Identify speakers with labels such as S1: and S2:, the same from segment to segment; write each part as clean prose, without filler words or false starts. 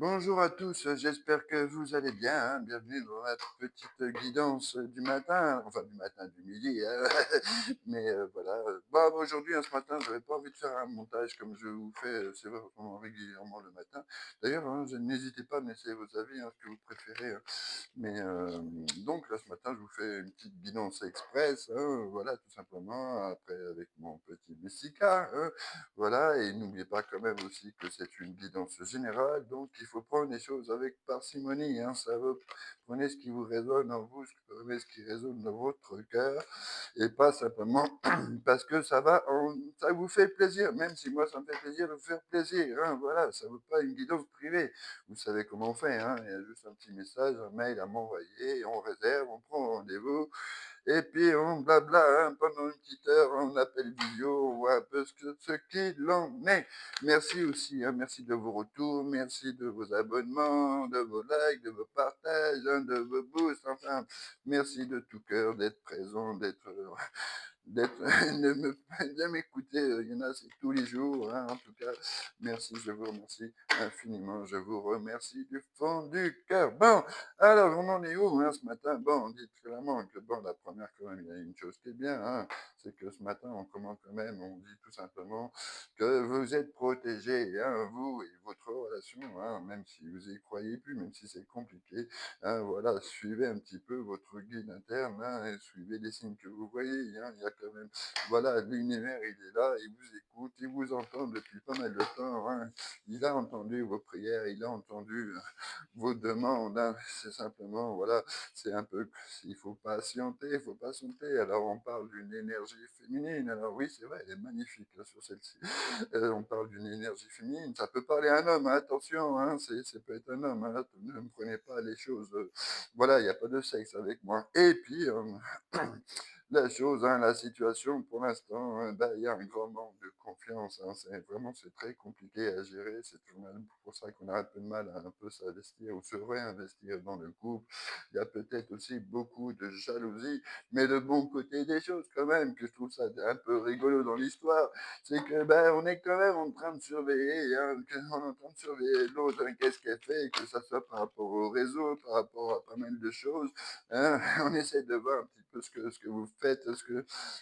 S1: Bonjour à tous, j'espère que vous allez bien, hein. Bienvenue dans la petite guidance du matin, enfin du matin, du midi, hein. Mais voilà. Bah, aujourd'hui, ce matin, j'avais pas envie de faire un montage comme je vous fais, c'est vrai, vraiment régulièrement le matin. D'ailleurs, hein, n'hésitez pas à me laisser vos avis, hein, ce que vous préférez, hein. Mais donc là, ce matin, je vous fais une petite guidance express, hein, voilà, tout simplement, après avec mon petit Messika, hein. Voilà, et n'oubliez pas quand même aussi que c'est une guidance générale, donc il faut prendre les choses avec parcimonie, hein, prenez ce qui vous résonne en vous, prenez ce qui résonne dans votre cœur, et pas simplement parce que ça vous fait plaisir, même si moi ça me fait plaisir de vous faire plaisir, hein, voilà, ça ne veut pas une guidance privée. Vous savez comment on fait, hein, il y a juste un petit message, un mail à m'envoyer, on réserve, on prend rendez-vous, et puis on blabla, hein, pendant une petite heure, on appelle visio, on voit un peu ce qu'il en est. Merci aussi, hein, merci de vos retours, merci de vos abonnements, de vos likes, de vos partages, hein, de vos boosts, enfin, merci de tout cœur d'être présent, d'être de m'écouter, il y en a, c'est tous les jours, hein, en tout cas. Merci, je vous remercie infiniment, je vous remercie du fond du cœur. Bon, alors on en est où, hein, ce matin? Bon, on dit clairement que, bon, la première, quand même, il y a une chose qui est bien, hein, c'est que ce matin, on commence quand même, on dit tout simplement que vous êtes protégés, hein, vous et votre relation, hein, même si vous y croyez plus, même si c'est compliqué, hein, voilà, suivez un petit peu votre guide interne, hein, et suivez les signes que vous voyez, hein, il y a quand même, voilà, l'univers, il est là, il vous écoute, il vous entend depuis pas mal de temps, hein. Il a entendu vos prières, il a entendu vos demandes, hein. C'est simplement, voilà, c'est un peu, il faut patienter. Alors, on parle d'une énergie féminine. Alors oui, c'est vrai, elle est magnifique, là, sur celle-ci. On parle d'une énergie féminine. Ça peut parler à un homme, hein, attention, hein, ça peut être un homme, hein. Ne me prenez pas les choses, voilà, il n'y a pas de sexe avec moi. Et puis, la chose, hein, la situation pour l'instant, bah, il y a un grand manque de confiance, hein, c'est très compliqué à gérer, c'est tout de même pour ça qu'on a un peu de mal à un peu s'investir ou se réinvestir dans le couple. Il y a peut-être aussi beaucoup de jalousie, mais le bon côté des choses quand même, que je trouve ça un peu rigolo dans l'histoire, c'est que, ben, on est quand même en train de surveiller, hein, on est en train de surveiller l'autre, hein, qu'est-ce qu'elle fait, que ça soit par rapport au réseau, par rapport à pas mal de choses, hein. On essaie de voir un petit peu ce que vous faites,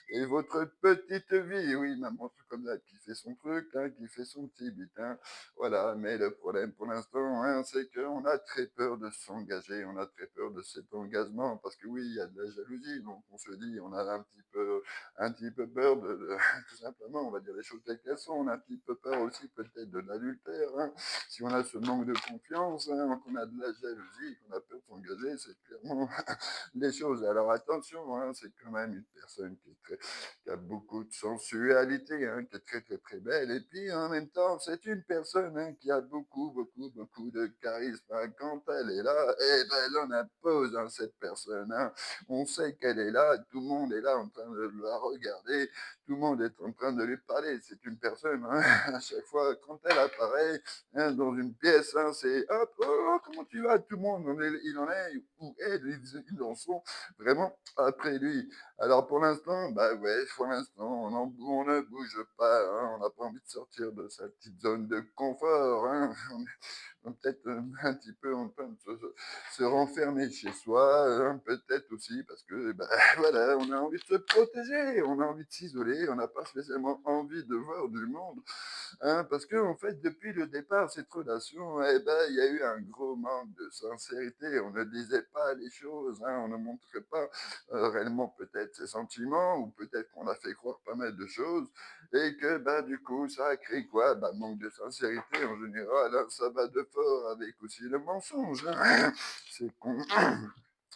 S1: et votre petite vie, oui, maman, tout comme ça, qui fait son truc, hein, qui fait son petit but, hein. Voilà, mais le problème pour l'instant, hein, c'est qu'on a très peur de s'engager, on a très peur de cet engagement, parce que oui, il y a de la jalousie, donc on se dit, on a un petit peu peur tout simplement, on va dire les choses telles qu'elles sont, on a un petit peu peur aussi peut-être de l'adultère, hein. Si on a ce manque de confiance, hein, qu'on a de la jalousie, qu'on a peur de s'engager, c'est clairement les choses. Alors attention, hein, c'est quand même une personne qui a beaucoup de sensualité, hein, qui est très très très belle. Et puis en même temps, c'est une personne, hein, qui a beaucoup de charisme, hein. Quand elle est là, eh ben, elle en impose, hein, cette personne, hein. On sait qu'elle est là, tout le monde est là en train de la regarder, tout le monde est en train de lui parler. C'est une personne, hein, à chaque fois, quand elle apparaît, hein, dans une pièce, hein, c'est hop, oh, comment tu vas? Tout le monde, il en est, ou elle, ils en sont vraiment après lui. Alors pour l'instant, bah ouais, pour l'instant, on ne bouge pas, hein, on n'a pas envie de sortir de sa petite zone de confort, hein. On est peut-être un petit peu en train de se renfermer chez soi, hein, peut-être aussi parce que, bah, voilà, on a envie de se protéger, on a envie de s'isoler, on n'a pas spécialement envie de voir du monde, hein, parce que en fait, depuis le départ, cette relation, eh ben, il y a eu un gros manque de sincérité. On ne disait pas les choses, hein, on ne montrait pas réellement peut-être ses sentiments, ou peut-être qu'on a fait croire pas mal de choses, et que bah, du coup, ça a créé quoi? Bah, manque de sincérité en général, hein, ça va de fort avec aussi le mensonge, hein. C'est con.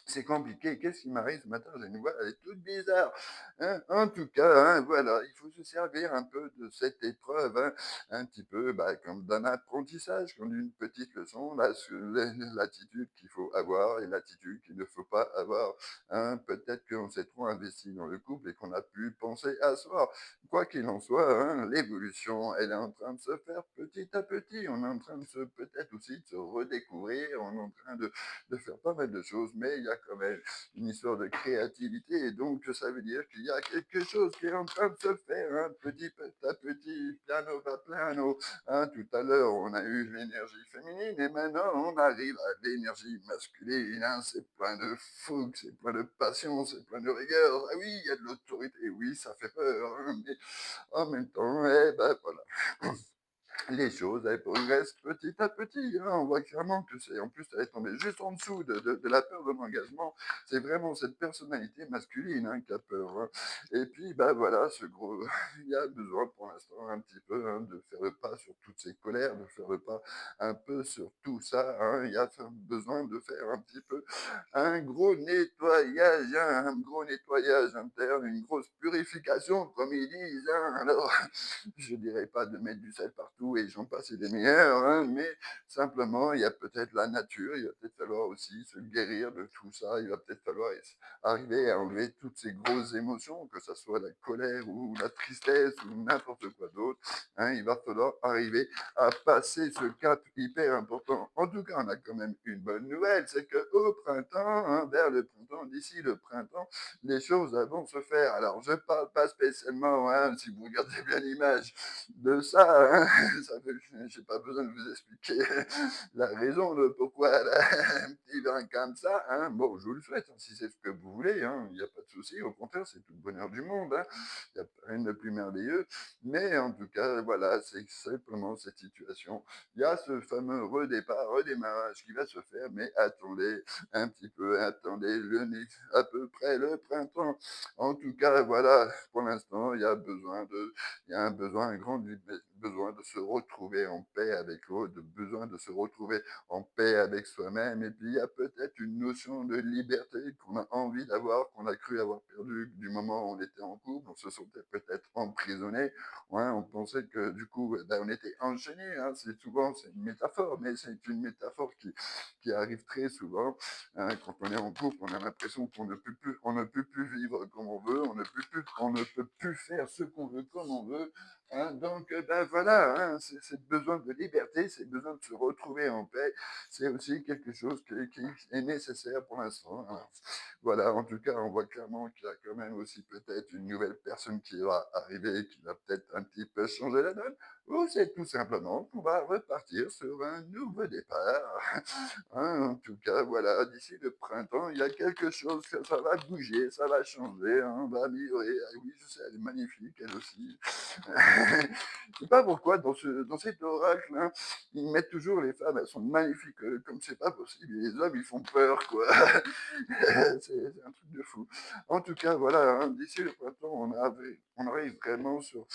S1: C'est compliqué. Qu'est-ce qui m'arrive ce matin? J'ai une voix, elle est toute bizarre, hein. En tout cas, hein, voilà, il faut se servir un peu de cette épreuve, hein, un petit peu, bah, comme d'un apprentissage, comme d'une petite leçon, là, sur l'attitude qu'il faut avoir et l'attitude qu'il ne faut pas avoir, hein. Peut-être qu'on s'est trop investi dans le couple et qu'on a pu penser à soi. quoi qu'il en soit, hein, l'évolution, elle est en train de se faire petit à petit. On est en train de se peut-être aussi de se redécouvrir, on est en train de faire pas mal de choses, mais il y a quand même une histoire de créativité et donc ça veut dire qu'il y a quelque chose qui est en train de se faire, hein, petit à petit, piano va piano. Hein. Tout à l'heure, on a eu l'énergie féminine et maintenant on arrive à l'énergie masculine. Hein. C'est plein de fougue, c'est plein de passion, c'est plein de rigueur. Ah oui, il y a de l'autorité, oui, ça fait peur, hein, mais en même temps, eh ben voilà. Les choses, elles progressent petit à petit, hein. On voit clairement que c'est en plus, elle est tombée juste en dessous de la peur de l'engagement. C'est vraiment cette personnalité masculine, hein, qui a peur, hein. Et puis, bah, voilà, ce gros il y a besoin pour l'instant un petit peu, hein, de faire le pas sur toutes ces colères, de faire le pas un peu sur tout ça, hein. Il y a besoin de faire un petit peu un gros nettoyage interne, une grosse purification, comme ils disent, hein. Alors je dirais pas de mettre du sel partout et j'en passe et des meilleurs, hein, mais simplement, il y a peut-être la nature, il va peut-être falloir aussi se guérir de tout ça, il va peut-être falloir arriver à enlever toutes ces grosses émotions, que ce soit la colère ou la tristesse ou n'importe quoi d'autre, hein, il va falloir arriver à passer ce cap hyper important. En tout cas, on a quand même une bonne nouvelle, c'est qu'au printemps, hein, vers le printemps, d'ici le printemps, les choses elles vont se faire. Alors, je parle pas spécialement, hein, si vous regardez bien l'image de ça, hein, j'ai pas besoin de vous expliquer la raison de pourquoi elle a un petit vin comme ça. Hein. Bon, je vous le souhaite, hein, si c'est ce que vous voulez, hein, il n'y a pas de souci. Au contraire, c'est tout le bonheur du monde. Hein. Il n'y a rien de plus merveilleux. Mais en tout cas, voilà, c'est simplement cette situation. Il y a ce fameux redémarrage qui va se faire, mais attendez un petit peu, attendez à peu près le printemps. En tout cas, voilà, pour l'instant, il y a un besoin, besoin de se retrouver en paix avec l'autre, de besoin de se retrouver en paix avec soi-même. Et puis, il y a peut-être une notion de liberté qu'on a envie d'avoir, qu'on a cru avoir perdu du moment où on était en couple. On se sentait peut-être emprisonné. Ouais, on pensait que du coup, eh ben, on était enchaîné. Hein. C'est une métaphore, mais c'est une métaphore qui arrive très souvent. Hein, quand on est en couple, on a l'impression on ne peut plus vivre comme on veut, on ne peut plus faire ce qu'on veut comme on veut. Hein. Donc, ben voilà, hein, c'est besoin de liberté, c'est besoin de se retrouver en paix. C'est aussi quelque chose qui est nécessaire pour l'instant. Hein. Voilà, en tout cas, on voit clairement qu'il y a quand même aussi peut-être une nouvelle personne qui va arriver, qui va peut-être un petit peu changer la donne, ou c'est tout simplement qu'on va repartir sur un nouveau départ. Hein, en tout cas, voilà, d'ici le printemps, il y a quelque chose que ça va bouger, ça va changer, hein, on va améliorer. Ah oui, je sais, elle est magnifique, elle aussi. Je sais pas pourquoi, dans cet oracle, hein, ils mettent toujours les femmes, elles sont magnifiques, comme c'est pas possible, et les hommes, ils font peur, quoi. C'est un truc de fou. En tout cas, voilà, hein, d'ici le printemps, on arrive vraiment sur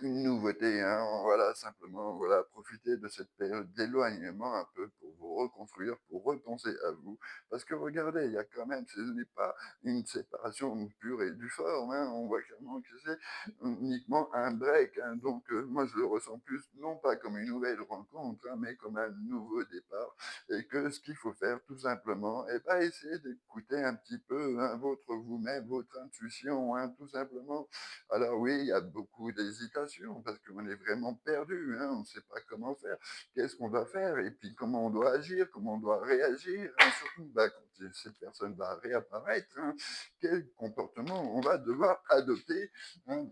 S1: une nouveauté, hein, voilà, simplement, voilà, profiter de cette période d'éloignement un peu pour vous reconstruire, pour repenser à vous. Parce que regardez, il y a quand même, ce n'est pas une séparation pure et du fort, hein, on voit clairement que c'est uniquement un break. Hein, donc, moi, je le ressens plus, non pas comme une nouvelle rencontre, hein, mais comme un nouveau départ. Et que ce qu'il faut faire, tout simplement, et ben, essayer d'écouter un petit peu hein, votre vous-même, votre intuition, hein, tout simplement alors oui, il y a beaucoup d'hésitation parce qu'on est vraiment perdu, hein, on ne sait pas comment faire, qu'est-ce qu'on va faire et puis comment on doit agir, comment on doit réagir, hein, surtout bah, quand cette personne va réapparaître, hein, quel comportement on va devoir adopter. Hein.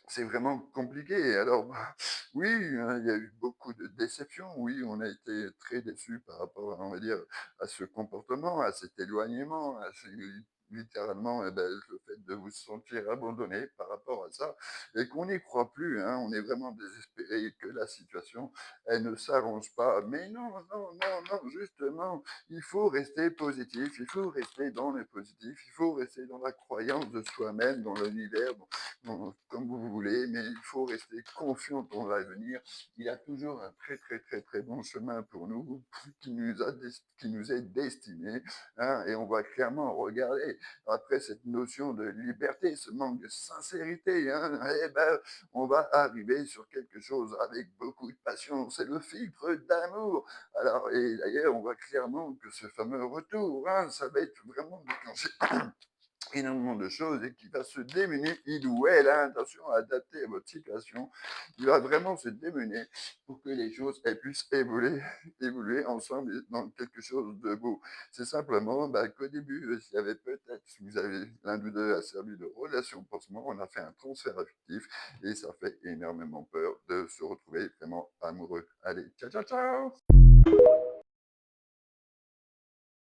S1: C'est vraiment compliqué. Alors, bah, oui, hein, il y a eu beaucoup de déceptions. Oui, on a été très déçus par rapport, on va dire, à ce comportement, à cet éloignement, littéralement, eh ben, le fait de vous sentir abandonné par rapport à ça, et qu'on n'y croit plus. Hein, on est vraiment désespéré que la situation, elle ne s'arrange pas. Mais non, non, non, non, justement, il faut rester positif, il faut rester dans le positif, il faut rester dans la croyance de soi-même, dans l'univers, bon, comme vous voulez, mais il faut rester confiant dans l'avenir. Il y a toujours un très très très très bon chemin pour nous qui nous est destiné, hein, et on va clairement regarder après cette notion de liberté, ce manque de sincérité, hein, eh ben, on va arriver sur quelque chose avec beaucoup de passion. C'est le filtre d'amour. Alors, et d'ailleurs, on voit clairement que ce fameux retour, hein, ça va être vraiment déclenché énormément de choses et qui va se démener, il ou elle, hein, attention, adapté à votre situation, il va vraiment se démener pour que les choses elles puissent évoluer ensemble et dans quelque chose de beau. C'est simplement qu'au début, s'il y avait peut-être, si vous avez l'un de vous deux a servi de relation pansement, on a fait un transfert affectif et ça fait énormément peur de se retrouver vraiment amoureux. Allez, ciao, ciao, ciao!